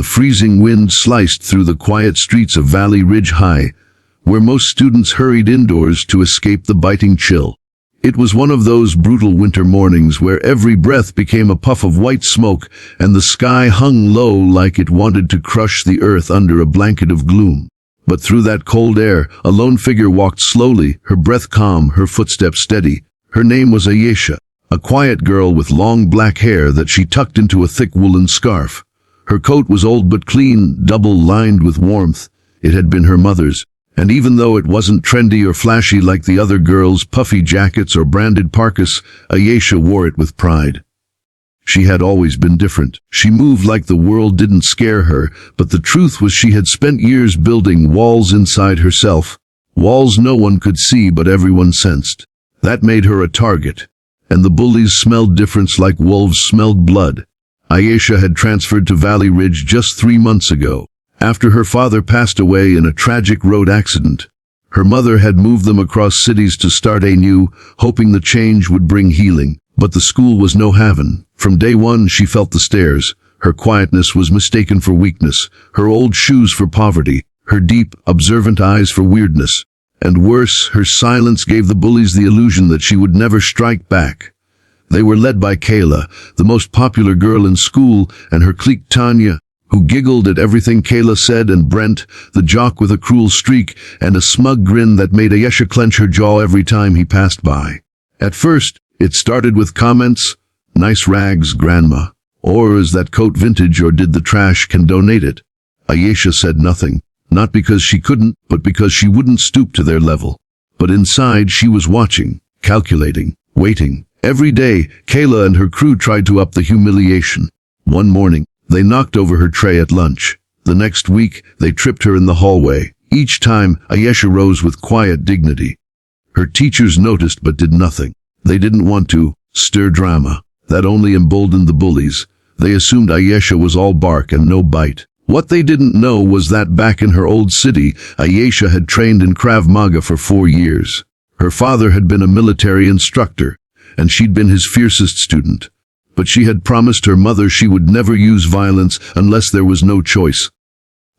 The freezing wind sliced through the quiet streets of Valley Ridge High, where most students hurried indoors to escape the biting chill. It was one of those brutal winter mornings where every breath became a puff of white smoke and the sky hung low like it wanted to crush the earth under a blanket of gloom. But through that cold air, a lone figure walked slowly, her breath calm, her footsteps steady. Her name was Ayesha, a quiet girl with long black hair that she tucked into a thick woolen scarf. Her coat was old but clean, double-lined with warmth. It had been her mother's. And even though it wasn't trendy or flashy like the other girls' puffy jackets or branded parkas, Ayesha wore it with pride. She had always been different. She moved like the world didn't scare her, but the truth was she had spent years building walls inside herself. Walls no one could see but everyone sensed. That made her a target. And the bullies smelled different like wolves smelled blood. Ayesha had transferred to Valley Ridge just 3 months ago, after her father passed away in a tragic road accident. Her mother had moved them across cities to start anew, hoping the change would bring healing. But the school was no haven. From day one she felt the stares. Her quietness was mistaken for weakness, her old shoes for poverty, her deep, observant eyes for weirdness. And worse, her silence gave the bullies the illusion that she would never strike back. They were led by Kayla, the most popular girl in school, and her clique Tanya, who giggled at everything Kayla said, and Brent, the jock with a cruel streak and a smug grin that made Ayesha clench her jaw every time he passed by. At first, it started with comments, "Nice rags, grandma," or "Is that coat vintage, or did the trash can donate it?" Ayesha said nothing, not because she couldn't, but because she wouldn't stoop to their level. But inside she was watching, calculating, waiting. Every day, Kayla and her crew tried to up the humiliation. One morning, they knocked over her tray at lunch. The next week, they tripped her in the hallway. Each time, Ayesha rose with quiet dignity. Her teachers noticed but did nothing. They didn't want to stir drama. That only emboldened the bullies. They assumed Ayesha was all bark and no bite. What they didn't know was that back in her old city, Ayesha had trained in Krav Maga for 4 years. Her father had been a military instructor, and she'd been his fiercest student. But she had promised her mother she would never use violence unless there was no choice.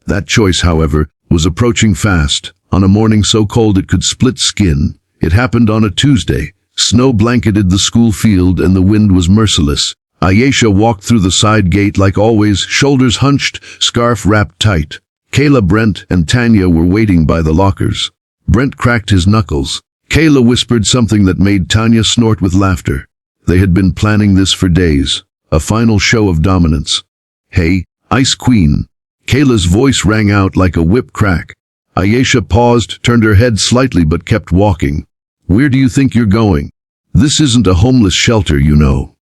That choice, however, was approaching fast. On a morning so cold it could split skin. It happened on a Tuesday. Snow blanketed the school field and the wind was merciless. Ayesha walked through the side gate like always, shoulders hunched, scarf wrapped tight. Kayla, Brent, and Tanya were waiting by the lockers. Brent cracked his knuckles. Kayla whispered something that made Tanya snort with laughter. They had been planning this for days. A final show of dominance. "Hey, Ice Queen." Kayla's voice rang out like a whip crack. Ayesha paused, turned her head slightly but kept walking. "Where do you think you're going? This isn't a homeless shelter, you know."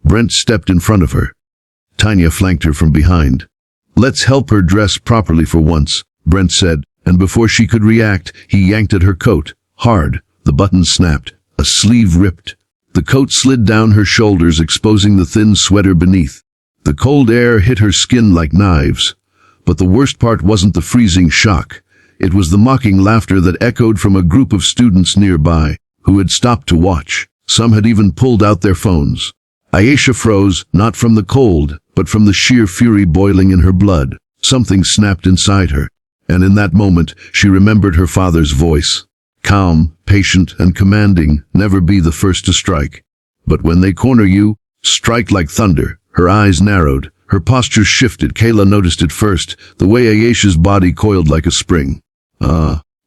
Brent stepped in front of her. Tanya flanked her from behind. "Let's help her dress properly for once," Brent said, and before she could react, he yanked at her coat. Hard. The button snapped. A sleeve ripped. The coat slid down her shoulders, exposing the thin sweater beneath. The cold air hit her skin like knives. But the worst part wasn't the freezing shock. It was the mocking laughter that echoed from a group of students nearby, who had stopped to watch. Some had even pulled out their phones. Ayesha froze, not from the cold, but from the sheer fury boiling in her blood. Something snapped inside her, and in that moment she remembered her father's voice. Calm, patient, and commanding, never be the first to strike. But when they corner you, strike like thunder. Her eyes narrowed, her posture shifted. Kayla noticed it first, the way Ayesha's body coiled like a spring.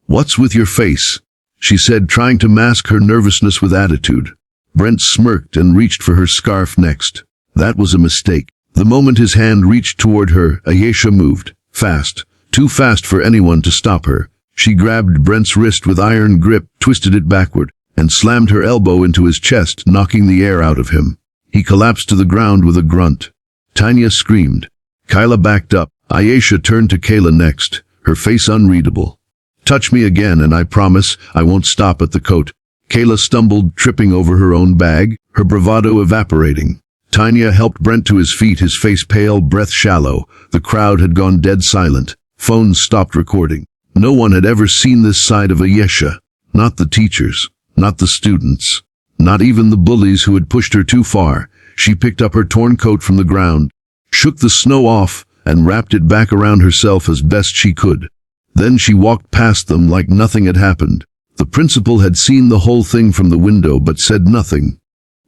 What's with your face?" she said, trying to mask her nervousness with attitude. Brent smirked and reached for her scarf next. That was a mistake. The moment his hand reached toward her, Ayesha moved. Fast. Too fast for anyone to stop her. She grabbed Brent's wrist with iron grip, twisted it backward, and slammed her elbow into his chest, knocking the air out of him. He collapsed to the ground with a grunt. Tanya screamed. Kayla backed up. Ayesha turned to Kayla next, her face unreadable. "Touch me again and I promise I won't stop at the coat." Kayla stumbled, tripping over her own bag, her bravado evaporating. Tanya helped Brent to his feet, his face pale, breath shallow. The crowd had gone dead silent. Phones stopped recording. No one had ever seen this side of Ayesha. Not the teachers, not the students, not even the bullies who had pushed her too far. She picked up her torn coat from the ground, shook the snow off, and wrapped it back around herself as best she could. Then she walked past them like nothing had happened. The principal had seen the whole thing from the window but said nothing.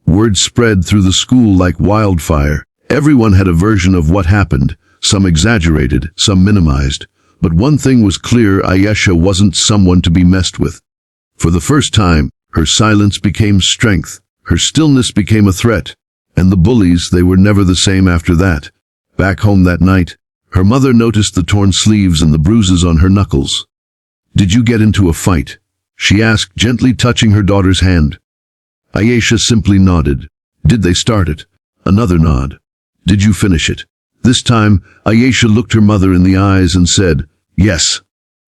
Word spread through the school like wildfire. Everyone had a version of what happened, some exaggerated, some minimized. But one thing was clear: Ayesha wasn't someone to be messed with. For the first time, her silence became strength, her stillness became a threat, and the bullies, they were never the same after that. Back home that night, her mother noticed the torn sleeves and the bruises on her knuckles. "Did you get into a fight?" she asked, gently touching her daughter's hand. Ayesha simply nodded. "Did they start it?" Another nod. "Did you finish it?" This time, Ayesha looked her mother in the eyes and said, "Yes."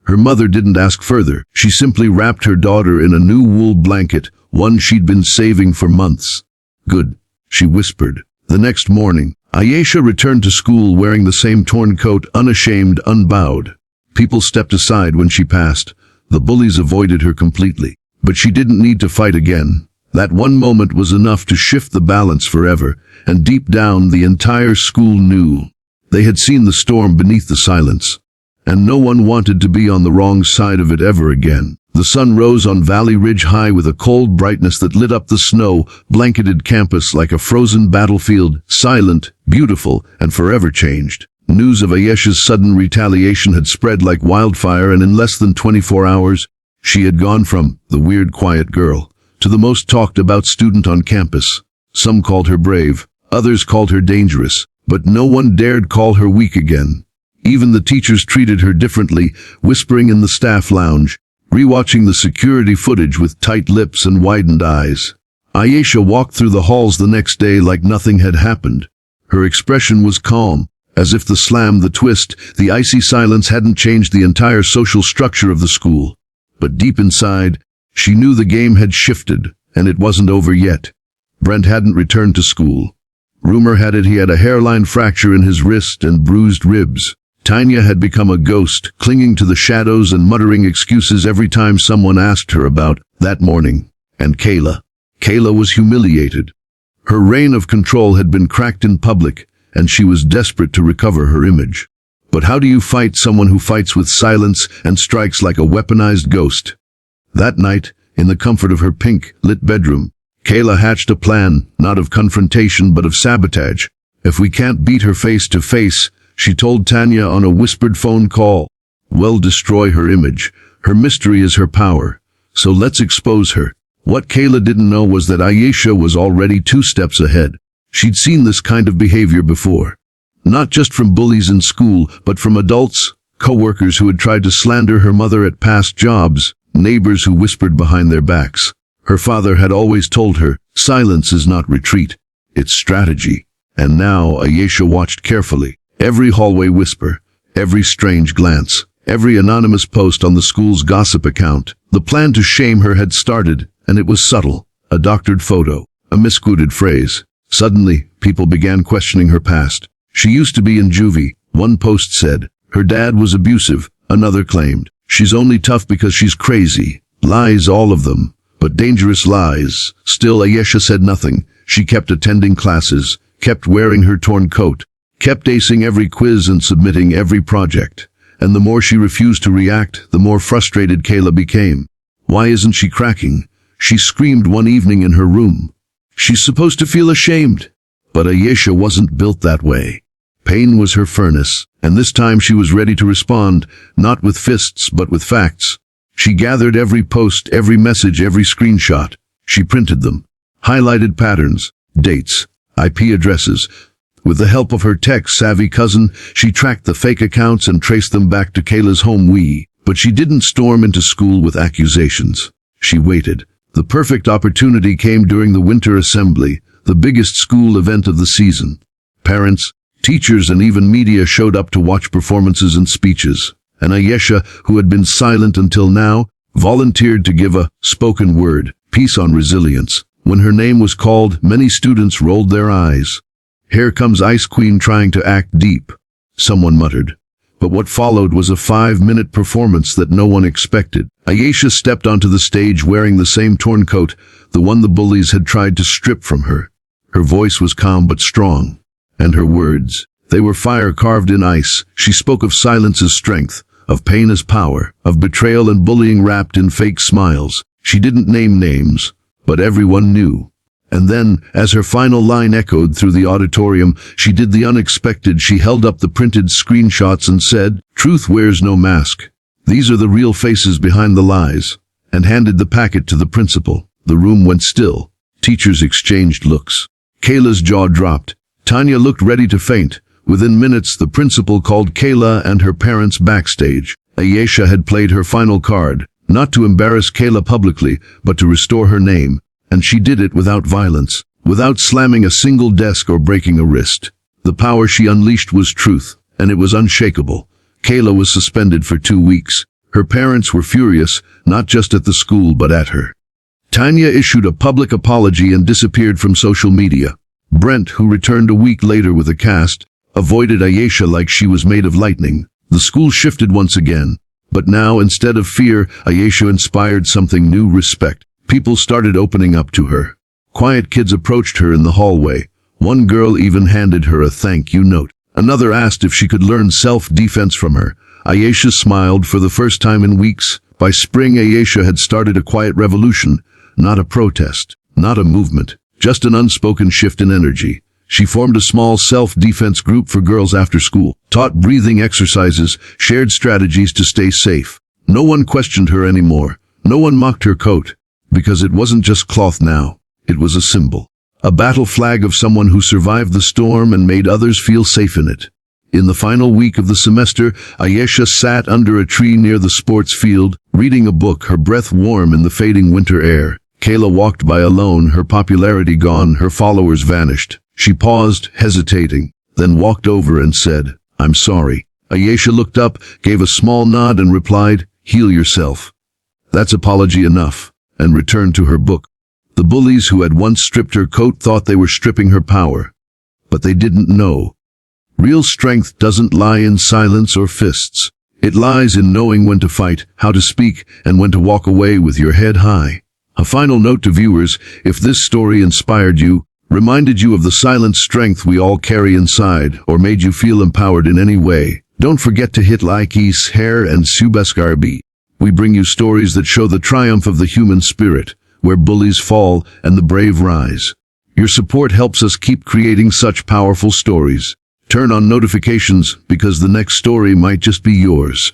Her mother didn't ask further. She simply wrapped her daughter in a new wool blanket, one she'd been saving for months. "Good," she whispered. The next morning, Ayesha returned to school wearing the same torn coat, unashamed, unbowed. People stepped aside when she passed. The bullies avoided her completely. But she didn't need to fight again. That one moment was enough to shift the balance forever, and deep down the entire school knew. They had seen the storm beneath the silence, and no one wanted to be on the wrong side of it ever again. The sun rose on Valley Ridge High with a cold brightness that lit up the snow-blanketed campus like a frozen battlefield, silent, beautiful, and forever changed. News of Ayesha's sudden retaliation had spread like wildfire, and in less than 24 hours, she had gone from the weird, quiet girl to the most talked-about student on campus. Some called her brave, others called her dangerous, but no one dared call her weak again. Even the teachers treated her differently, whispering in the staff lounge, rewatching the security footage with tight lips and widened eyes. Ayesha walked through the halls the next day like nothing had happened. Her expression was calm, as if the slam, the twist, the icy silence hadn't changed the entire social structure of the school. But deep inside, she knew the game had shifted, and it wasn't over yet. Brent hadn't returned to school. Rumor had it he had a hairline fracture in his wrist and bruised ribs. Tanya had become a ghost, clinging to the shadows and muttering excuses every time someone asked her about that morning. And Kayla. Kayla was humiliated. Her reign of control had been cracked in public, and she was desperate to recover her image. But how do you fight someone who fights with silence and strikes like a weaponized ghost? That night, in the comfort of her pink-lit bedroom, Kayla hatched a plan, not of confrontation but of sabotage. If we can't beat her face to face, she told Tanya on a whispered phone call, we'll destroy her image. Her mystery is her power. So let's expose her. What Kayla didn't know was that Ayesha was already 2 steps ahead. She'd seen this kind of behavior before. Not just from bullies in school, but from adults, co-workers who had tried to slander her mother at past jobs, neighbors who whispered behind their backs. Her father had always told her, silence is not retreat, it's strategy. And now Ayesha watched carefully. Every hallway whisper, every strange glance, every anonymous post on the school's gossip account. The plan to shame her had started, and it was subtle. A doctored photo, a misquoted phrase. Suddenly, people began questioning her past. She used to be in juvie, one post said. Her dad was abusive, another claimed. She's only tough because she's crazy. Lies, all of them. But dangerous lies. Still, Ayesha said nothing. She kept attending classes, kept wearing her torn coat, kept acing every quiz and submitting every project. And the more she refused to react, the more frustrated Kayla became. Why isn't she cracking? She screamed one evening in her room. She's supposed to feel ashamed. But Ayesha wasn't built that way. Pain was her furnace, and this time she was ready to respond, not with fists but with facts. She gathered every post, every message, every screenshot. She printed them, highlighted patterns, dates, IP addresses. With the help of her tech-savvy cousin, she tracked the fake accounts and traced them back to Kayla's home. But she didn't storm into school with accusations. She waited. The perfect opportunity came during the winter assembly, the biggest school event of the season. Parents, teachers, and even media showed up to watch performances and speeches. And Ayesha, who had been silent until now, volunteered to give a spoken word piece on resilience. When her name was called, many students rolled their eyes. Here comes Ice Queen trying to act deep, someone muttered. But what followed was a 5-minute performance that no one expected. Ayesha stepped onto the stage wearing the same torn coat, the one the bullies had tried to strip from her. Her voice was calm but strong, and her words, They were fire carved in ice. She spoke of silence as strength, of pain as power, of betrayal and bullying wrapped in fake smiles. She didn't name names, but everyone knew. And then, as her final line echoed through the auditorium, she did the unexpected. She held up the printed screenshots and said, "Truth wears no mask. These are the real faces behind the lies," and handed the packet to the principal. The room went still. Teachers exchanged looks. Kayla's jaw dropped. Tanya looked ready to faint. Within minutes, the principal called Kayla and her parents backstage. Ayesha had played her final card, not to embarrass Kayla publicly, but to restore her name. And she did it without violence, without slamming a single desk or breaking a wrist. The power she unleashed was truth, and it was unshakable. Kayla was suspended for 2 weeks. Her parents were furious, not just at the school but at her. Tanya issued a public apology and disappeared from social media. Brent, who returned a week later with a cast, avoided Ayesha like she was made of lightning. The school shifted once again. But now, instead of fear, Ayesha inspired something new: respect. People started opening up to her. Quiet kids approached her in the hallway. One girl even handed her a thank you note. Another asked if she could learn self-defense from her. Ayesha smiled for the first time in weeks. By spring, Ayesha had started a quiet revolution. Not a protest, not a movement, just an unspoken shift in energy. She formed a small self-defense group for girls after school, taught breathing exercises, shared strategies to stay safe. No one questioned her anymore. No one mocked her coat. Because it wasn't just cloth now. It was a symbol. A battle flag of someone who survived the storm and made others feel safe in it. In the final week of the semester, Ayesha sat under a tree near the sports field, reading a book, her breath warm in the fading winter air. Kayla walked by alone, her popularity gone, her followers vanished. She paused, hesitating, then walked over and said, "I'm sorry." Ayesha looked up, gave a small nod and replied, "Heal yourself. That's apology enough," and returned to her book. The bullies who had once stripped her coat thought they were stripping her power. But they didn't know. Real strength doesn't lie in silence or fists. It lies in knowing when to fight, how to speak, and when to walk away with your head high. A final note to viewers: if this story inspired you, reminded you of the silent strength we all carry inside, or made you feel empowered in any way, don't forget to hit like, share, and subscribe. We bring you stories that show the triumph of the human spirit, where bullies fall and the brave rise. Your support helps us keep creating such powerful stories. Turn on notifications, because the next story might just be yours.